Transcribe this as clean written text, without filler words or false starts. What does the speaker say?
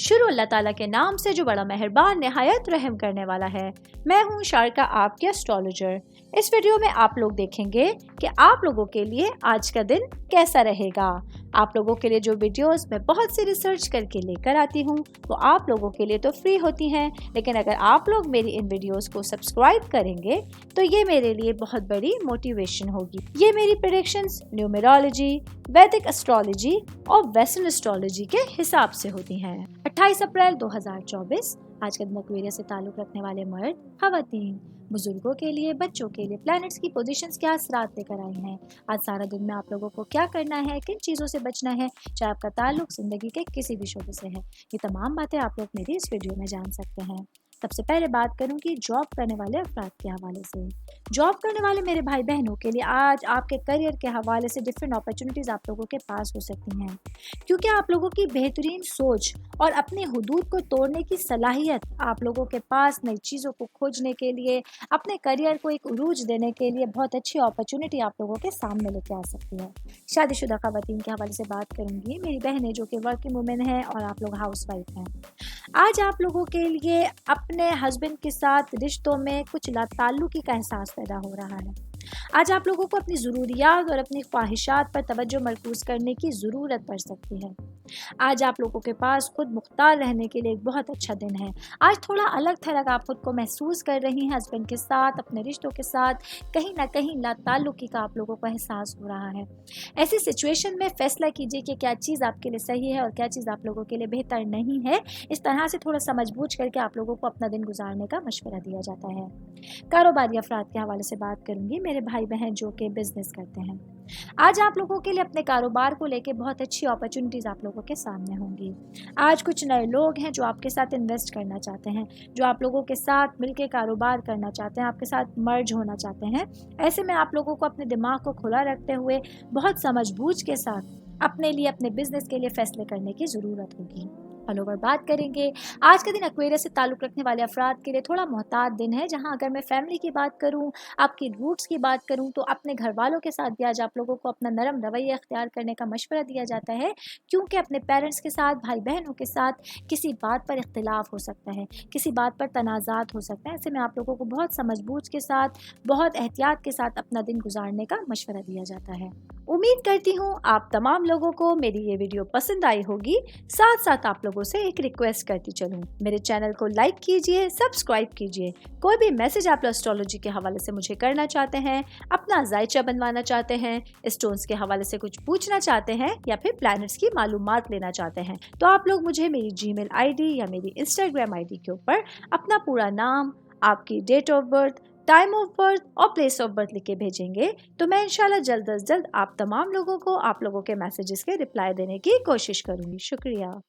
शुरू अल्लाह ताला के नाम से जो बड़ा मेहरबान निहायत रहम करने वाला है। मैं हूँ शारका, आपके एस्ट्रोलॉजर। इस वीडियो में आप लोग देखेंगे कि आप लोगों के लिए आज का दिन कैसा रहेगा। आप लोगों के लिए जो वीडियोस मैं बहुत सी रिसर्च करके लेकर आती हूँ वो आप लोगों के लिए तो फ्री होती हैं, लेकिन अगर आप लोग मेरी इन वीडियोस को सब्सक्राइब करेंगे तो ये मेरे लिए बहुत बड़ी मोटिवेशन होगी। ये मेरी प्रेडिक्शंस न्यूमेरोलॉजी, वैदिक एस्ट्रोलॉजी और वेस्टर्न एस्ट्रोलॉजी के हिसाब से होती हैं। 28 अप्रैल 2024 आज का दिन एक्वेरियस से ताल्लुक रखने वाले मर्द, खवातीन, बुजुर्गों के लिए, बच्चों के लिए प्लैनेट्स की पोजीशंस क्या असरात लेकर आई हैं। आज सारा दिन में आप लोगों को क्या करना है, किन चीज़ों से बचना है, चाहे आपका ताल्लुक जिंदगी के किसी भी शोबे से है, ये तमाम बातें आप लोग मेरी इस वीडियो में जान सकते हैं। सबसे पहले बात करूंगी जॉब करने वाले अफराद के हवाले से। जॉब करने वाले मेरे भाई बहनों के लिए आज आपके करियर के हवाले से डिफरेंट अपॉर्चुनिटीज़ आप लोगों के पास हो सकती हैं, क्योंकि आप लोगों की बेहतरीन सोच और अपनी हुदूद को तोड़ने की सलाहियत आप लोगों के पास नई चीज़ों को खोजने के लिए, अपने करियर को एक उरूज देने के लिए बहुत अच्छी अपॉर्चुनिटी आप लोगों के सामने लेके आ सकती है। शादीशुदा खवातीन के हवाले से बात करूंगी, मेरी बहनें जो कि वर्किंग वुमेन हैं और आप लोग हाउस वाइफ हैं। आज आप लोगों के लिए अपने हस्बैंड के साथ रिश्तों में कुछ लाताल्लुकी का एहसास पैदा हो रहा है। आज आप लोगों को अपनी ज़रूरियात और अपनी ख्वाहिशात पर तवज्जो मरकूज़ करने की ज़रूरत पड़ सकती है। आज आप लोगों के पास खुद मुख्तार रहने के लिए एक बहुत अच्छा दिन है। आज थोड़ा अलग थलग आप खुद को महसूस कर रही हैं हस्बैंड के साथ, अपने रिश्तों के साथ कहीं ना कहीं लाताल्लुकी का आप लोगों को एहसास हो रहा है। ऐसी सिचुएशन में फैसला कीजिए कि क्या चीज़ आपके लिए सही है और क्या चीज़ आप लोगों के लिए बेहतर नहीं है। इस तरह से थोड़ा समझ बूझ करके आप लोगों को अपना दिन गुजारने का मशवरा दिया जाता है। कारोबारी अफराद के हवाले से बात करूंगी, मेरे भाई बहन जो कि बिजनेस करते हैं। आज आप लोगों के लिए अपने कारोबार को लेके बहुत अच्छी अपॉर्चुनिटीज़ आप लोगों के सामने होंगी। आज कुछ नए लोग हैं जो आपके साथ इन्वेस्ट करना चाहते हैं, जो आप लोगों के साथ मिलके कारोबार करना चाहते हैं, आपके साथ मर्ज होना चाहते हैं। ऐसे में आप लोगों को अपने दिमाग को खुला रखते हुए बहुत समझ बूझ के साथ अपने लिए, अपने बिजनेस के लिए फैसले करने की ज़रूरत होगी। ऑल ओवर बात करेंगे, आज का दिन एक्वेरियस से ताल्लुक़ रखने वाले अफराद के लिए थोड़ा मोहतात दिन है, जहां अगर मैं फैमिली की बात करूं, आपकी रूट्स की बात करूं, तो अपने घर वालों के साथ भी आज आप लोगों को अपना नरम रवैया अख्तियार करने का मशवरा दिया जाता है, क्योंकि अपने पेरेंट्स के साथ, भाई बहनों के साथ किसी बात पर इख्तिलाफ हो सकता है, किसी बात पर तनाज़ात हो सकता है। ऐसे में आप लोगों को बहुत समझ बूझ के साथ, बहुत एहतियात के साथ अपना दिन गुजारने का मशवरा दिया जाता है। उम्मीद करती हूँ आप तमाम लोगों को मेरी ये वीडियो पसंद आई होगी। साथ साथ आप लोगों से एक रिक्वेस्ट करती चलूँ, मेरे चैनल को लाइक कीजिए, सब्सक्राइब कीजिए। कोई भी मैसेज आप एस्ट्रोलॉजी के हवाले से मुझे करना चाहते हैं, अपना जायचा बनवाना चाहते हैं, स्टोन्स के हवाले से कुछ पूछना चाहते हैं या फिर प्लैनेट्स की मालूमात लेना चाहते हैं, तो आप लोग मुझे मेरी जीमेल आईडी या मेरी इंस्टाग्राम आईडी के ऊपर अपना पूरा नाम, आपकी date of birth, time of birth और प्लेस ऑफ बर्थ लिख के भेजेंगे, तो मैं इंशाल्लाह जल्द अज जल्द आप तमाम लोगों को आप लोगों के मैसेजेस के रिप्लाई देने की कोशिश करूँगी। शुक्रिया।